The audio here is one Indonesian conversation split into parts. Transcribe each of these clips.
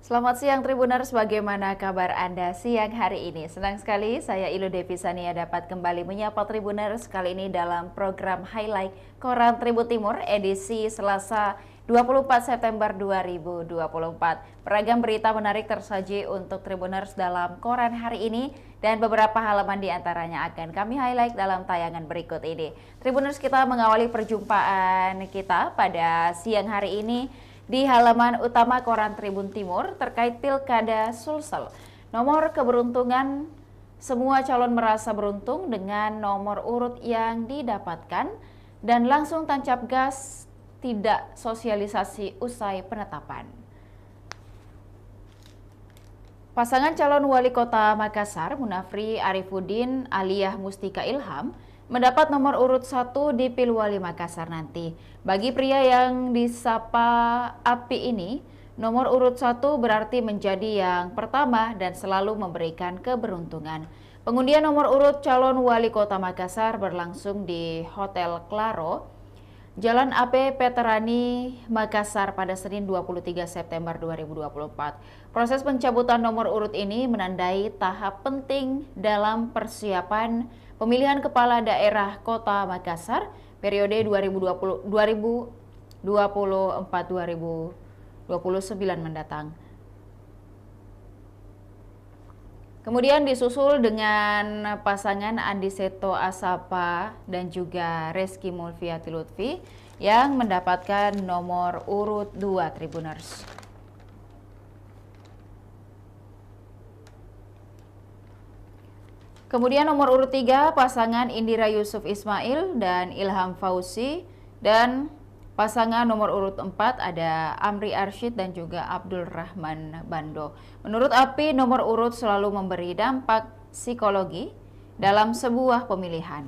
Selamat siang Tribuners, bagaimana kabar Anda siang hari ini? Senang sekali saya Ilu Devi Sania dapat kembali menyapa Tribuners kali ini dalam program Highlight Koran Tribun Timur edisi Selasa 24 September 2024. Beragam berita menarik tersaji untuk Tribuners dalam koran hari ini dan beberapa halaman diantaranya akan kami highlight dalam tayangan berikut ini. Tribuners, kita mengawali perjumpaan kita pada siang hari ini di halaman utama koran Tribun Timur terkait Pilkada Sulsel. Nomor keberuntungan, semua calon merasa beruntung dengan nomor urut yang didapatkan dan langsung tancap gas, tidak sosialisasi usai penetapan. Pasangan calon wali kota Makassar, Munafri Arifuddin Aliyah Mustika Ilham, mendapat nomor urut 1 di Pilwali Makassar nanti. Bagi pria yang disapa Api ini, nomor urut 1 berarti menjadi yang pertama dan selalu memberikan keberuntungan. Pengundian nomor urut calon wali kota Makassar berlangsung di Hotel Claro, Jalan AP Veterani Makassar pada Senin 23 September 2024. Proses pencabutan nomor urut ini menandai tahap penting dalam persiapan pemilihan kepala daerah Kota Makassar periode 2024-2029 mendatang. Kemudian disusul dengan pasangan Andi Seto Asapa dan juga Reski Mulfiati Lutfi yang mendapatkan nomor urut 2 Tribuners. Kemudian nomor urut 3 pasangan Indira Yusuf Ismail dan Ilham Fauzi, dan pasangan nomor urut 4 ada Amri Arsyid dan juga Abdul Rahman Bando. Menurut Api, nomor urut selalu memberi dampak psikologi dalam sebuah pemilihan.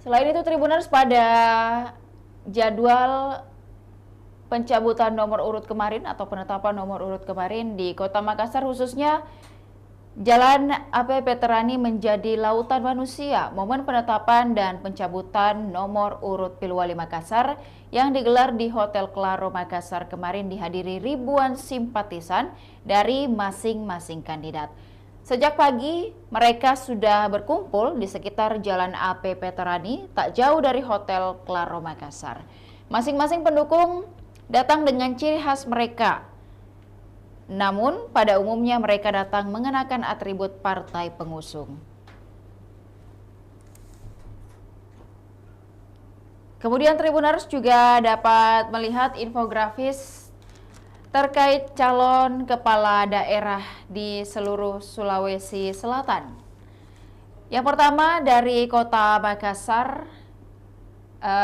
Selain itu Tribuners, pada jadwal pencabutan nomor urut kemarin atau penetapan nomor urut kemarin di Kota Makassar khususnya, Jalan AP Veterani menjadi lautan manusia. Momen penetapan dan pencabutan nomor urut Pilwali Makassar yang digelar di Hotel Claro Makassar kemarin dihadiri ribuan simpatisan dari masing-masing kandidat. Sejak pagi, mereka sudah berkumpul di sekitar Jalan AP Veterani, tak jauh dari Hotel Claro Makassar. Masing-masing pendukung datang dengan ciri khas mereka. Namun, pada umumnya mereka datang mengenakan atribut partai pengusung. Kemudian Tribuners juga dapat melihat infografis terkait calon kepala daerah di seluruh Sulawesi Selatan. Yang pertama dari Kota Makassar.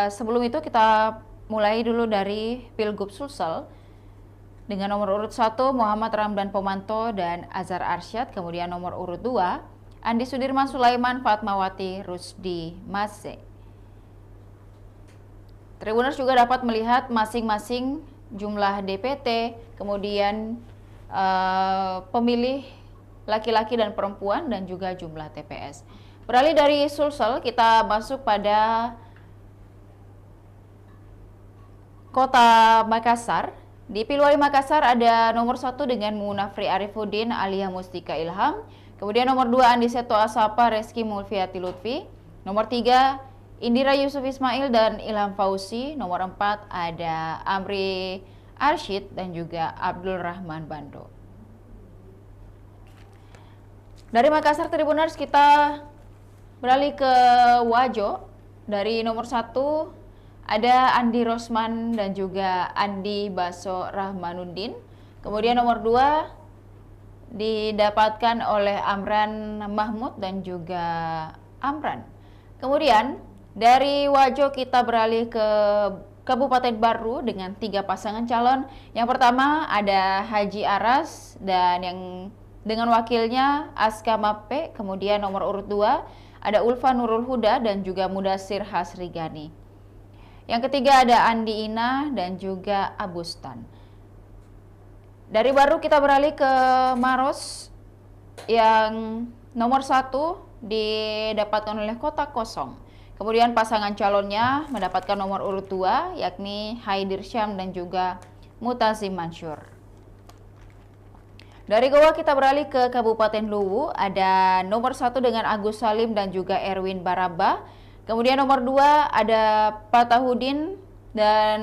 Sebelum itu kita mulai dulu dari Pilgub Sulsel. Dengan nomor urut 1 Muhammad Ramdan Pomanto dan Azhar Arsyad, kemudian nomor urut 2 Andi Sudirman Sulaiman Fatmawati Rusdi Mase. Tribuners juga dapat melihat masing-masing jumlah DPT, kemudian pemilih laki-laki dan perempuan, dan juga jumlah TPS. Beralih dari Sulsel, kita masuk pada Kota Makassar. Di Pilwali Makassar ada nomor 1 dengan Munafri Arifuddin Aliyah Mustika Ilham, kemudian nomor 2 Andi Seto Asapa Reski Mulfiati Lutfi, nomor 3 Indira Yusuf Ismail dan Ilham Fauzi, nomor 4 ada Amri Arsyid dan juga Abdul Rahman Bando. Dari Makassar Tribuners kita beralih ke Wajo. Dari nomor 1 ada Andi Rosman dan juga Andi Baso Rahmanuddin. Kemudian nomor 2 didapatkan oleh Amran Mahmud dan juga Amran. Kemudian dari Wajo kita beralih ke Kabupaten Baru dengan 3 pasangan calon. Yang pertama ada Haji Aras dan yang dengan wakilnya Aska Mappe. Kemudian nomor urut 2 ada Ulfa Nurul Huda dan juga Mudasir Hasrigani. Yang ketiga ada Andi Ina dan juga Abustan. Dari Baru kita beralih ke Maros yang nomor 1 didapatkan oleh Kota Kosong. Kemudian pasangan calonnya mendapatkan nomor urut 2 yakni Haidir Syam dan juga Mutazim Mansur. Dari Goa kita beralih ke Kabupaten Luwu, ada nomor 1 dengan Agus Salim dan juga Erwin Baraba. Kemudian nomor 2 ada Patahudin dan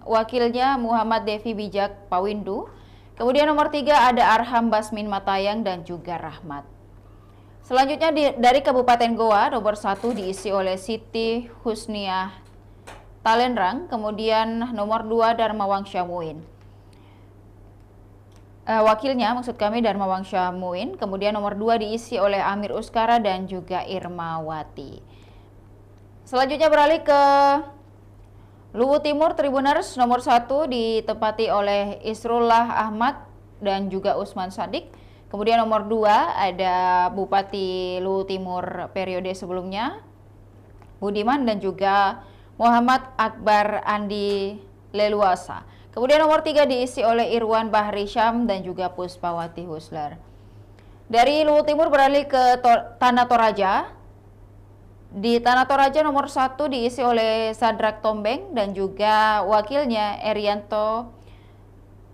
wakilnya Muhammad Devi Bijak Pawindu. Kemudian nomor 3 ada Arham Basmin Matayang dan juga Rahmat. Selanjutnya dari Kabupaten Goa, nomor 1 diisi oleh Siti Husniah Talenrang, kemudian nomor 2 Dharma Wangsyah-Muin. Wakilnya maksud kami Dharma Wangsyah-Muin, kemudian nomor 2 diisi oleh Amir Uskara dan juga Irmawati. Selanjutnya beralih ke Luwu Timur Tribuners, nomor 1 ditempati oleh Isrullah Ahmad dan juga Usman Sadik. Kemudian nomor 2 ada Bupati Luwu Timur periode sebelumnya, Budiman, dan juga Muhammad Akbar Andi Leluasa. Kemudian nomor 3 diisi oleh Irwan Bahri Syam dan juga Puspawati Huslar. Dari Luwu Timur beralih ke Tanah Toraja. Di Tanah Toraja nomor 1 diisi oleh Sadrak Tombeng dan juga wakilnya Erianto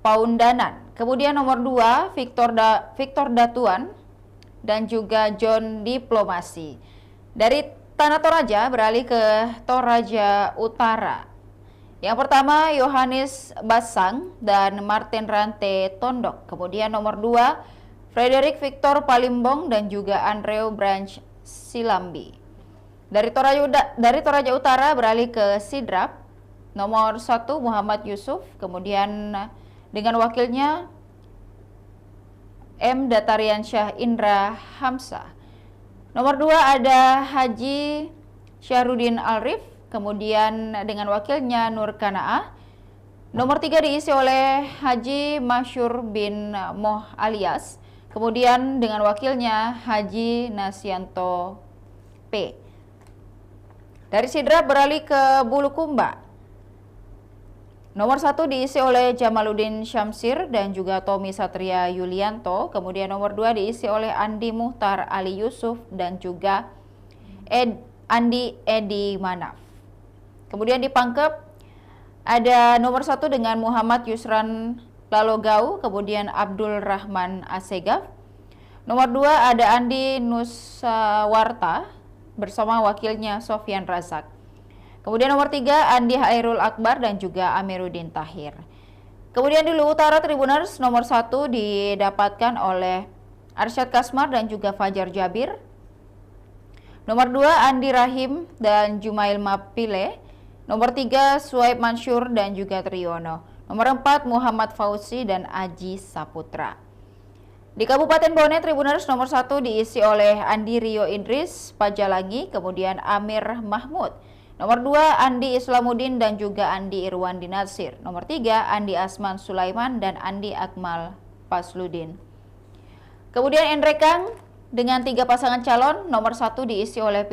Paundanan. Kemudian nomor 2 Victor Datuan dan juga John Diplomasi. Dari Tanah Toraja beralih ke Toraja Utara. Yang pertama Yohanes Basang dan Martin Rante Tondok. Kemudian nomor 2 Frederick Victor Palimbong dan juga Andreu Branch Silambi. Dari Toraja Utara beralih ke Sidrap. Nomor 1 Muhammad Yusuf, kemudian dengan wakilnya M. Datarian Syah Indra Hamzah. Nomor 2 ada Haji Syahrudin Alrif, kemudian dengan wakilnya Nur Kanaah. Nomor 3 diisi oleh Haji Masyur bin Moh Alias, kemudian dengan wakilnya Haji Nasyanto P. Dari Sidrap beralih ke Bulukumba. Nomor 1 diisi oleh Jamaluddin Syamsir dan juga Tommy Satria Yulianto. Kemudian nomor 2 diisi oleh Andi Muhtar Ali Yusuf dan juga Andi Edi Manaf. Kemudian di Pangkep ada nomor 1 dengan Muhammad Yusran Lalogau, kemudian Abdul Rahman Asegaf. Nomor 2 ada Andi Nusawarta bersama wakilnya Sofyan Razak. Kemudian nomor 3 Andi Hairul Akbar dan juga Amiruddin Tahir. Kemudian di Luwu Utara Tribuners nomor 1 didapatkan oleh Arsyad Kasmar dan juga Fajar Jabir. Nomor 2 Andi Rahim dan Jumail Mapile. Nomor 3 Suaib Mansur dan juga Triyono. Nomor 4 Muhammad Fauzi dan Aji Saputra. Di Kabupaten Bone Tribuners nomor 1 diisi oleh Andi Rio Idris Pajalangi, kemudian Amir Mahmud. Nomor 2 Andi Islamuddin dan juga Andi Irwandi Natsir. Nomor 3 Andi Asman Sulaiman dan Andi Akmal Fasludin. Kemudian Enrekang dengan 3 pasangan calon, nomor 1 diisi oleh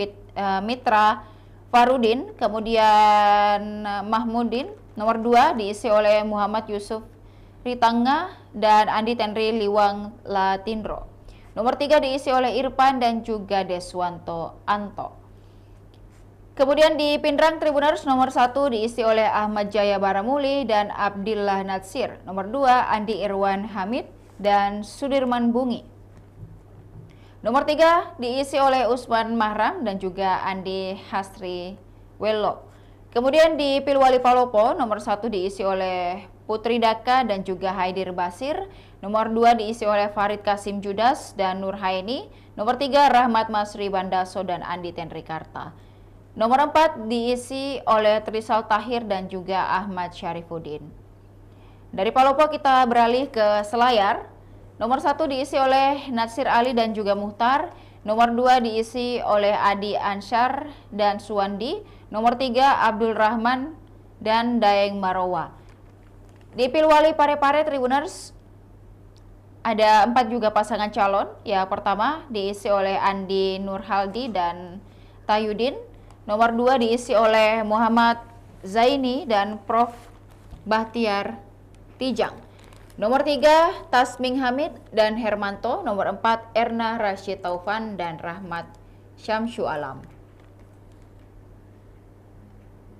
Mitra Farudin, kemudian Mahmudin. Nomor 2 diisi oleh Muhammad Yusuf Ritanga dan Andi Tenri Liwang Latindro. Nomor 3 diisi oleh Irfan dan juga Deswanto Anto. Kemudian di Pindrang Tribuners nomor 1 diisi oleh Ahmad Jaya Baramuli dan Abdillah Natsir. Nomor 2 Andi Irwan Hamid dan Sudirman Bungi. Nomor 3 diisi oleh Usman Mahram dan juga Andi Hasri Wello. Kemudian di Pilwali Palopo nomor 1 diisi oleh Putri Daka dan juga Haidir Basir. Nomor 2 diisi oleh Farid Kasim Judas dan Nur Haini. Nomor 3 Rahmat Masri Bandaso dan Andi Tenrikarta. Nomor 4 diisi oleh Trisal Tahir dan juga Ahmad Syarifuddin. Dari Palopo kita beralih ke Selayar. Nomor 1 diisi oleh Natsir Ali dan juga Muhtar. Nomor 2 diisi oleh Adi Ansyar dan Suwandi. Nomor 3 Abdul Rahman dan Daeng Marowa. Di Pilwali Parepare Tribuners ada 4 juga pasangan calon. Yang pertama diisi oleh Andi Nurhaldi dan Tayudin. Nomor 2 diisi oleh Muhammad Zaini dan Prof Bahtiar Tijang. Nomor 3 Tasming Hamid dan Hermanto. Nomor 4 Erna Rashid Taufan dan Rahmat Syamsu Alam.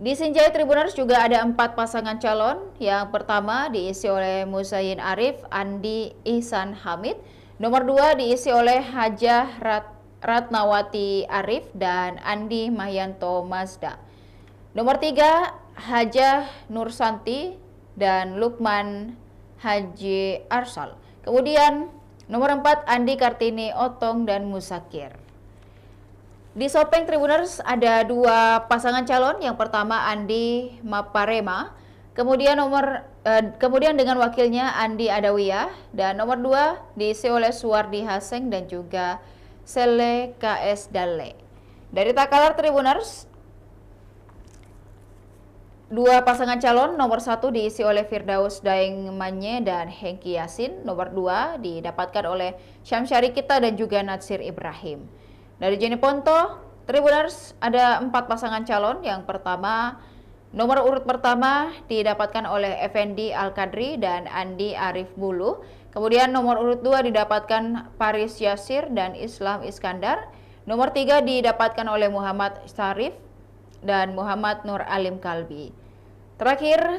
Di Sinjai Tribuners juga ada 4 pasangan calon. Yang pertama diisi oleh Musayin Arif, Andi Ihsan Hamid. Nomor 2 diisi oleh Hajah Ratnawati Arif dan Andi Mahyanto Mazda. Nomor 3 Hajah Nursanti dan Lukman Haji Arsal. Kemudian nomor 4 Andi Kartini Otong dan Musakir. Di Sopeng Tribuners ada 2 pasangan calon. Yang pertama Andi Maparema, kemudian dengan wakilnya Andi Adawiyah, dan nomor 2 diisi oleh Suwardi Haseng dan juga Sele KS Dalle. Dari Takalar Tribuners 2 pasangan calon. Nomor 1 diisi oleh Firdaus Daeng Manye dan Hengki Yasin. Nomor 2 didapatkan oleh Syamsyari Kita dan juga Natsir Ibrahim. Dari Jeneponto Tribuners ada 4 pasangan calon. Yang pertama, nomor urut pertama didapatkan oleh Effendi Al-Kadri dan Andi Arif Bulu. Kemudian nomor urut 2 didapatkan Paris Yasir dan Islam Iskandar. Nomor 3 didapatkan oleh Muhammad Syarif dan Muhammad Nur Alim Kalbi. Terakhir,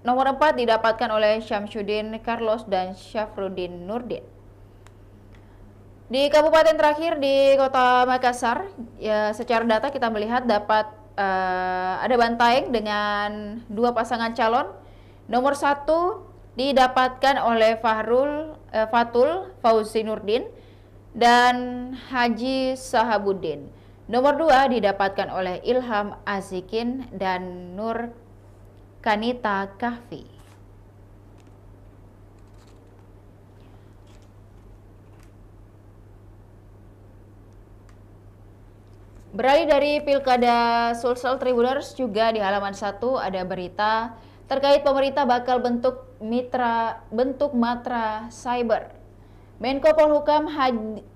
nomor 4 didapatkan oleh Syamsuddin Carlos dan Syafruddin Nurdin. Di kabupaten terakhir di Kota Makassar, ya secara data kita melihat dapat ada bantaeng dengan 2 pasangan calon. Nomor 1 didapatkan oleh Fatul Fauzi Nurdin dan Haji Sahabuddin. Nomor 2 didapatkan oleh Ilham Azikin dan Nur Kanita Kahfi. Beralih dari Pilkada Sulsel Tribuners, juga di halaman 1 ada berita terkait pemerintah bakal bentuk matra cyber. Menko Polhukam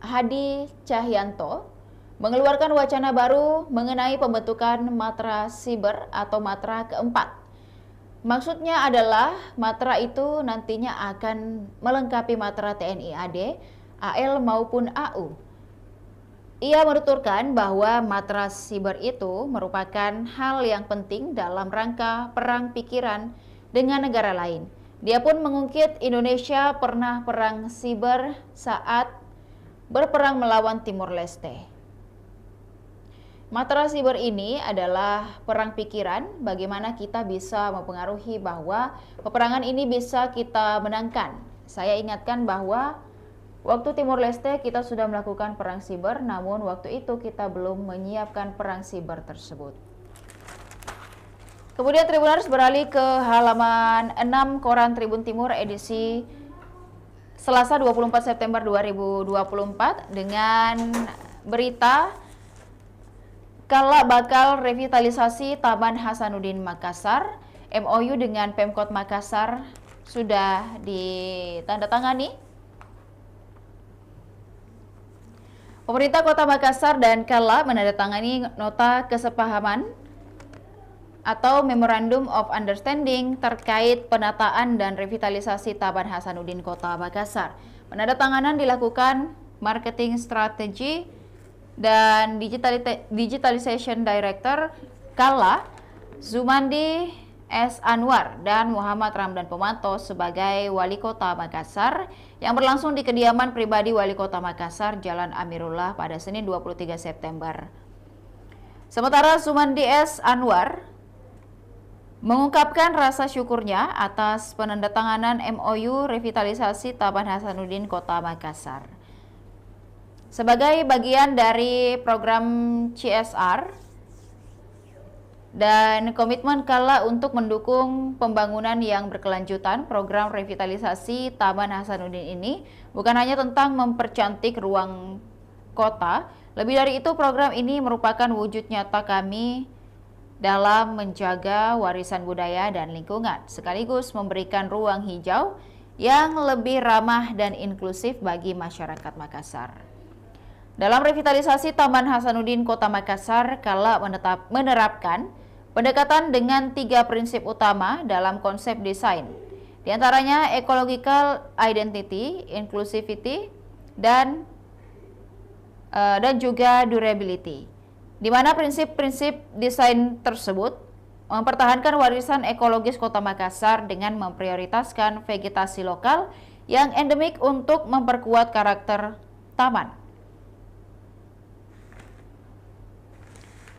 Hadi Cahyanto mengeluarkan wacana baru mengenai pembentukan matra siber atau matra keempat. Maksudnya adalah matra itu nantinya akan melengkapi matra TNI AD, AL maupun AU. Ia menuturkan bahwa matra siber itu merupakan hal yang penting dalam rangka perang pikiran dengan negara lain. Dia pun mengungkit Indonesia pernah perang siber saat berperang melawan Timor Leste. Matra siber ini adalah perang pikiran, bagaimana kita bisa mempengaruhi bahwa peperangan ini bisa kita menangkan. Saya ingatkan bahwa waktu Timor Leste kita sudah melakukan perang siber, namun waktu itu kita belum menyiapkan perang siber tersebut. Kemudian Tribuners beralih ke halaman 6 Koran Tribun Timur edisi Selasa 24 September 2024 dengan berita Kala bakal revitalisasi Taman Hasanuddin Makassar. MOU dengan Pemkot Makassar sudah ditandatangani. Pemerintah Kota Makassar dan Kala menandatangani nota kesepahaman atau Memorandum of Understanding terkait penataan dan revitalisasi Taman Hasanuddin Kota Makassar. Penandatanganan dilakukan Marketing Strategy dan Digitalization Director Kala, Zumandi S. Anwar dan Muhammad Ramdan Pemanto sebagai Wali Kota Makassar yang berlangsung di kediaman pribadi Wali Kota Makassar, Jalan Amirullah pada Senin 23 September. Sementara Zumandi S. Anwar mengungkapkan rasa syukurnya atas penandatanganan MOU revitalisasi Taman Hasanuddin Kota Makassar. Sebagai bagian dari program CSR dan komitmen Kala untuk mendukung pembangunan yang berkelanjutan, program revitalisasi Taman Hasanuddin ini bukan hanya tentang mempercantik ruang kota. Lebih dari itu, program ini merupakan wujud nyata kami dalam menjaga warisan budaya dan lingkungan, sekaligus memberikan ruang hijau yang lebih ramah dan inklusif bagi masyarakat Makassar. Dalam revitalisasi Taman Hasanuddin Kota Makassar, Kala menerapkan pendekatan dengan 3 prinsip utama dalam konsep desain. Di antaranya ecological identity, inclusivity, dan juga durability. Di mana prinsip-prinsip desain tersebut mempertahankan warisan ekologis Kota Makassar dengan memprioritaskan vegetasi lokal yang endemik untuk memperkuat karakter taman.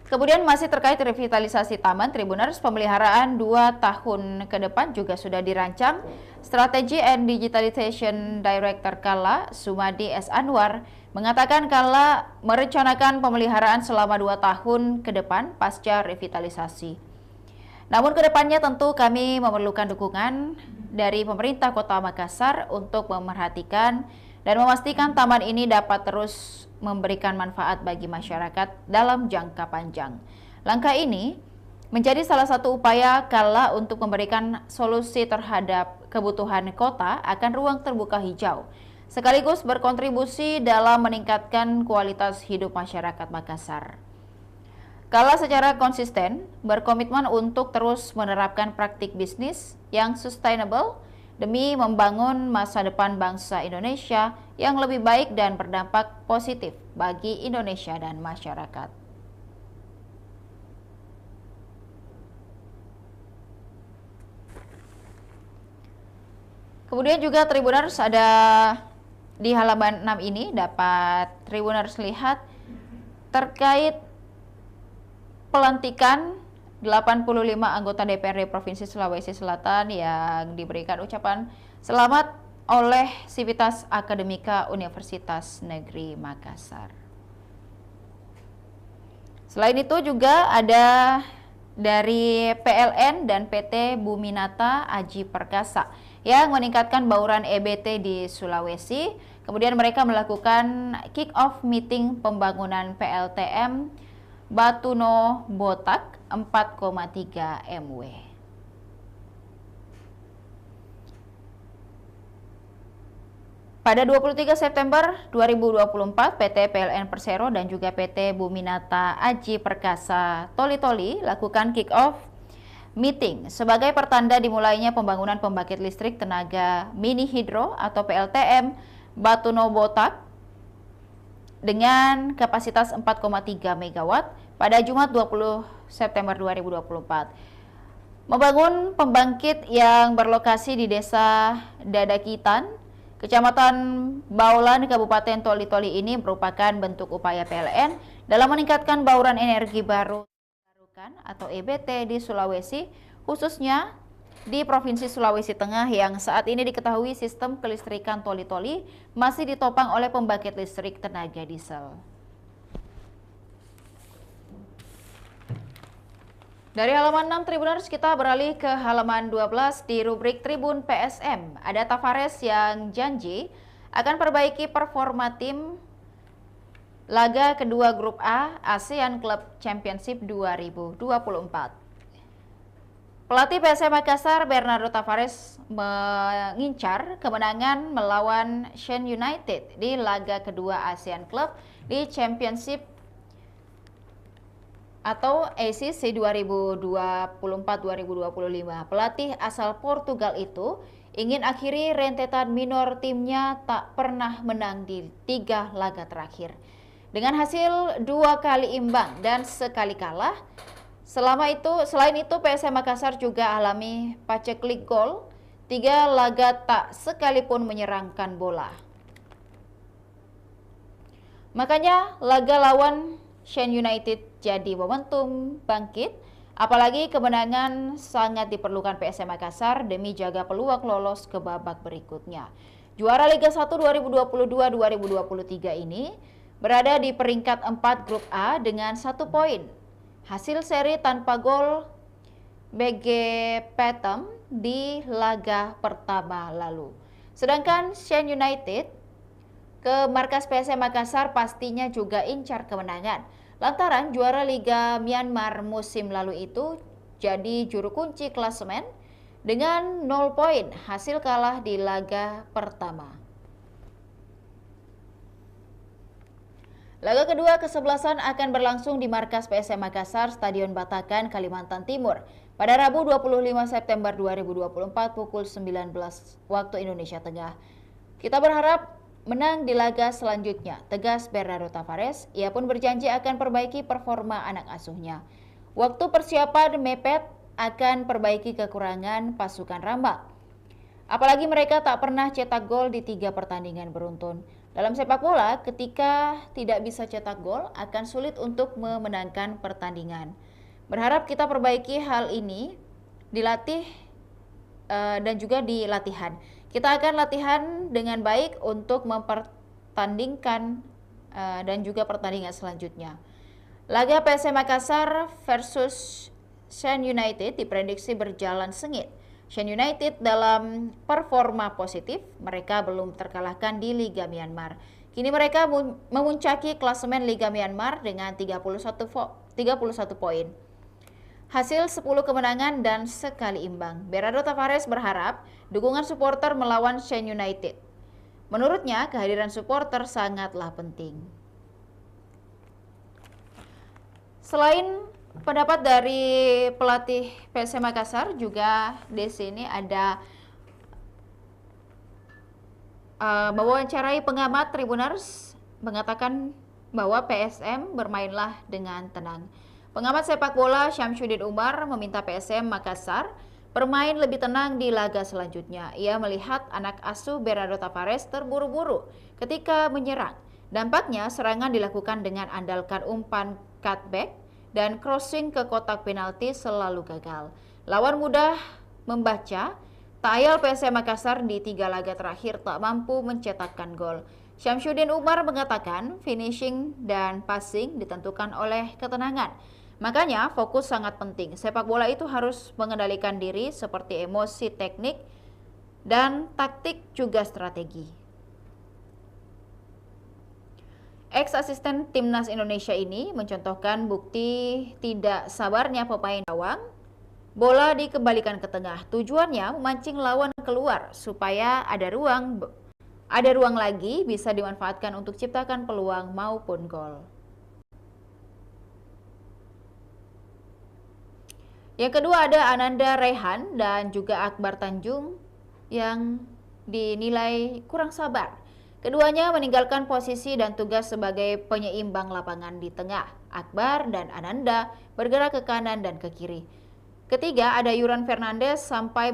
Kemudian masih terkait revitalisasi taman, Tribuners, pemeliharaan 2 tahun ke depan juga sudah dirancang. Strategi and Digitalization Director Kala, Sumadi S. Anwar, mengatakan Kala merencanakan pemeliharaan selama 2 tahun ke depan pasca revitalisasi. Namun kedepannya tentu kami memerlukan dukungan dari pemerintah Kota Makassar untuk memerhatikan dan memastikan taman ini dapat terus memberikan manfaat bagi masyarakat dalam jangka panjang. Langkah ini menjadi salah satu upaya Kala untuk memberikan solusi terhadap kebutuhan kota akan ruang terbuka hijau, sekaligus berkontribusi dalam meningkatkan kualitas hidup masyarakat Makassar. Kala secara konsisten berkomitmen untuk terus menerapkan praktik bisnis yang sustainable demi membangun masa depan bangsa Indonesia yang lebih baik dan berdampak positif bagi Indonesia dan masyarakat. Kemudian juga Tribuners, ada di halaman 6 ini dapat Tribuners lihat terkait pelantikan 85 anggota DPRD Provinsi Sulawesi Selatan yang diberikan ucapan selamat oleh Sivitas Akademika Universitas Negeri Makassar. Selain itu juga ada dari PLN dan PT Buminata Aji Perkasa yang meningkatkan bauran EBT di Sulawesi. Kemudian mereka melakukan kick-off meeting pembangunan PLTM Batuno Botak 4,3 MW. Pada 23 September 2024, PT PLN Persero dan juga PT Buminata Aji Perkasa Toli-Toli lakukan kick-off meeting sebagai pertanda dimulainya pembangunan pembangkit listrik tenaga mini hidro atau PLTM Batuno Botak dengan kapasitas 4,3 MW pada Jumat 20 September 2024. Membangun pembangkit yang berlokasi di Desa Dadakitan, Kecamatan Baulan, Kabupaten Toli-Toli ini merupakan bentuk upaya PLN dalam meningkatkan bauran energi baru terbarukan atau EBT di Sulawesi, khususnya di Provinsi Sulawesi Tengah yang saat ini diketahui sistem kelistrikan Toli-Toli masih ditopang oleh pembangkit listrik tenaga diesel. Dari halaman 6 Tribuners kita beralih ke halaman 12 di rubrik Tribun PSM. Ada Tavares yang janji akan perbaiki performa tim laga kedua grup A ASEAN Club Championship 2024. Pelatih PSM Makassar Bernardo Tavares mengincar kemenangan melawan Shen United di laga kedua ASEAN Club di Championship atau ACC 2024-2025. Pelatih asal Portugal itu ingin akhiri rentetan minor timnya tak pernah menang di 3 laga terakhir. Dengan hasil 2 kali imbang dan sekali kalah. Selain itu PSM Makassar juga alami paceklik gol, 3 laga tak sekalipun menyerangkan bola. Makanya laga lawan Shen United jadi momentum bangkit, apalagi kemenangan sangat diperlukan PSM Makassar demi jaga peluang lolos ke babak berikutnya. Juara Liga 1 2022-2023 ini berada di peringkat 4 grup A dengan 1 poin. Hasil seri tanpa gol BG Petem di laga pertama lalu. Sedangkan Shen United ke markas PSM Makassar pastinya juga incar kemenangan. Lantaran juara Liga Myanmar musim lalu itu jadi juru kunci klasemen dengan 0 poin hasil kalah di laga pertama. Laga kedua kesebelasan akan berlangsung di markas PSM Makassar, Stadion Batakan, Kalimantan Timur pada Rabu 25 September 2024 pukul 19 waktu Indonesia Tengah. Kita berharap menang di laga selanjutnya, tegas Bernardo Tavares. Ia pun berjanji akan perbaiki performa anak asuhnya. Waktu persiapan mepet akan perbaiki kekurangan pasukan Rambang. Apalagi mereka tak pernah cetak gol di 3 pertandingan beruntun. Dalam sepak bola, ketika tidak bisa cetak gol, akan sulit untuk memenangkan pertandingan. Berharap kita perbaiki hal ini, dilatih dan juga di latihan. Kita akan latihan dengan baik untuk mempertandingkan dan juga pertandingan selanjutnya. Laga PSM Makassar versus Shan United diprediksi berjalan sengit. Shan United dalam performa positif, mereka belum terkalahkan di Liga Myanmar. Kini mereka memuncaki klasemen Liga Myanmar dengan 31 poin. Hasil 10 kemenangan dan sekali imbang. Bernardo Tavares berharap dukungan supporter melawan Shan United. Menurutnya, kehadiran supporter sangatlah penting. Selain pendapat dari pelatih PSM Makassar, juga di sini ada mewawancarai pengamat Tribuners mengatakan bahwa PSM bermainlah dengan tenang. Pengamat sepak bola Syamsuddin Umar meminta PSM Makassar bermain lebih tenang di laga selanjutnya. Ia melihat anak asuh Bernardo Tavares terburu-buru ketika menyerang. Dampaknya serangan dilakukan dengan andalkan umpan cutback dan crossing ke kotak penalti selalu gagal. Lawan mudah membaca, tak ayal PSM Makassar di 3 laga terakhir tak mampu mencetakkan gol. Syamsuddin Umar mengatakan finishing dan passing ditentukan oleh ketenangan. Makanya fokus sangat penting. Sepak bola itu harus mengendalikan diri seperti emosi, teknik, dan taktik juga strategi. Ex-asisten timnas Indonesia ini mencontohkan bukti tidak sabarnya pemain gawang. Bola dikembalikan ke tengah. Tujuannya memancing lawan keluar supaya ada ruang lagi bisa dimanfaatkan untuk ciptakan peluang maupun gol. Yang kedua ada Ananda Rehan dan juga Akbar Tanjung yang dinilai kurang sabar. Keduanya meninggalkan posisi dan tugas sebagai penyeimbang lapangan di tengah. Akbar dan Ananda bergerak ke kanan dan ke kiri. Ketiga ada Yuran Fernandes sampai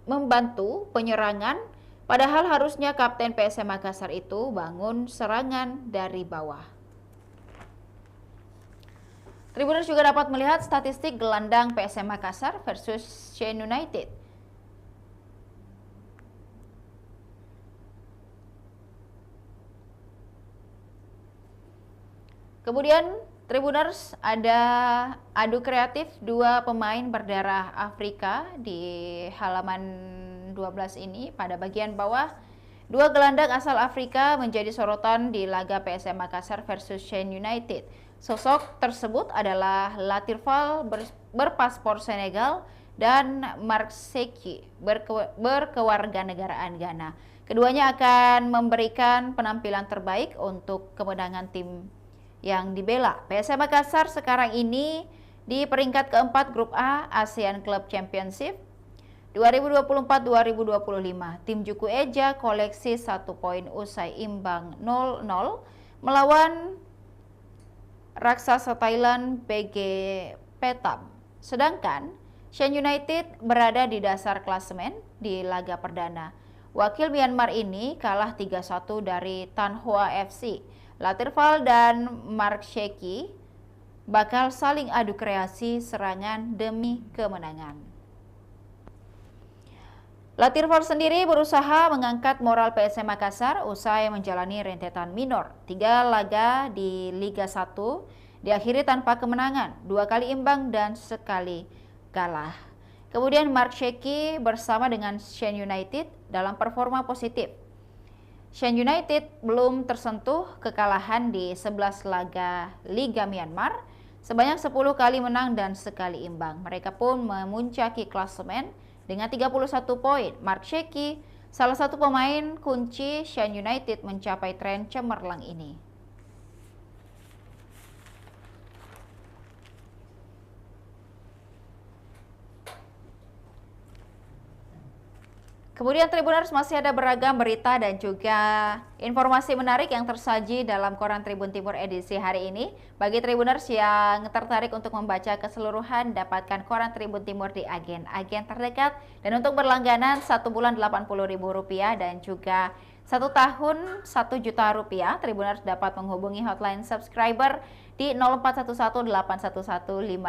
membantu penyerangan, padahal harusnya kapten PSM Makassar itu bangun serangan dari bawah. Tribuners juga dapat melihat statistik gelandang PSM Makassar versus Shan United. Kemudian Tribuners ada adu kreatif 2 pemain berdarah Afrika di halaman 12 ini. Pada bagian bawah, 2 gelandang asal Afrika menjadi sorotan di laga PSM Makassar versus Shan United. Sosok tersebut adalah Latirval berpaspor Senegal dan Mark Seki berkewarganegaraan Ghana. Keduanya akan memberikan penampilan terbaik untuk kemenangan tim yang dibela. PSM Makassar sekarang ini di peringkat keempat Grup A ASEAN Club Championship 2024-2025. Tim Juku Eja koleksi 1 poin usai imbang 0-0 melawan raksasa Thailand PG Petam. Sedangkan Shan United berada di dasar klasemen di laga perdana. Wakil Myanmar ini kalah 3-1 dari Tan Hoa FC. Latirval dan Mark Sheki bakal saling adu kreasi serangan demi kemenangan. Latirval sendiri berusaha mengangkat moral PSM Makassar usai menjalani rentetan minor. 3 laga di Liga 1 diakhiri tanpa kemenangan, 2 kali imbang dan sekali kalah. Kemudian Mark Sheki bersama dengan Shan United dalam performa positif. Shan United belum tersentuh kekalahan di 11 laga Liga Myanmar, sebanyak 10 kali menang dan sekali imbang. Mereka pun memuncaki klasemen dengan 31 poin. Mark Sheki, salah satu pemain kunci Shan United mencapai tren cemerlang ini. Kemudian Tribuners, masih ada beragam berita dan juga informasi menarik yang tersaji dalam Koran Tribun Timur edisi hari ini. Bagi Tribuners yang tertarik untuk membaca keseluruhan, dapatkan Koran Tribun Timur di agen-agen terdekat. Dan untuk berlangganan 1 bulan Rp80.000 dan juga 1 tahun Rp1.000.000, Tribuners dapat menghubungi hotline subscriber di 0411-811-5500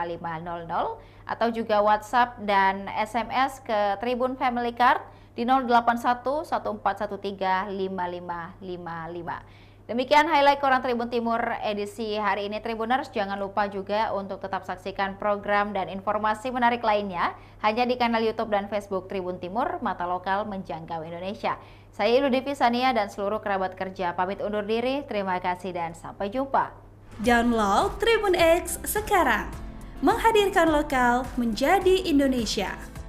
atau juga WhatsApp dan SMS ke Tribun Family Card di 081-1413-5555. Demikian highlight Koran Tribun Timur edisi hari ini, Tribuners. Jangan lupa juga untuk tetap saksikan program dan informasi menarik lainnya hanya di kanal YouTube dan Facebook Tribun Timur, mata lokal menjangkau Indonesia. Saya Iludevi Sania dan seluruh kerabat kerja pamit undur diri. Terima kasih dan sampai jumpa. Download Tribun X sekarang, menghadirkan lokal menjadi Indonesia.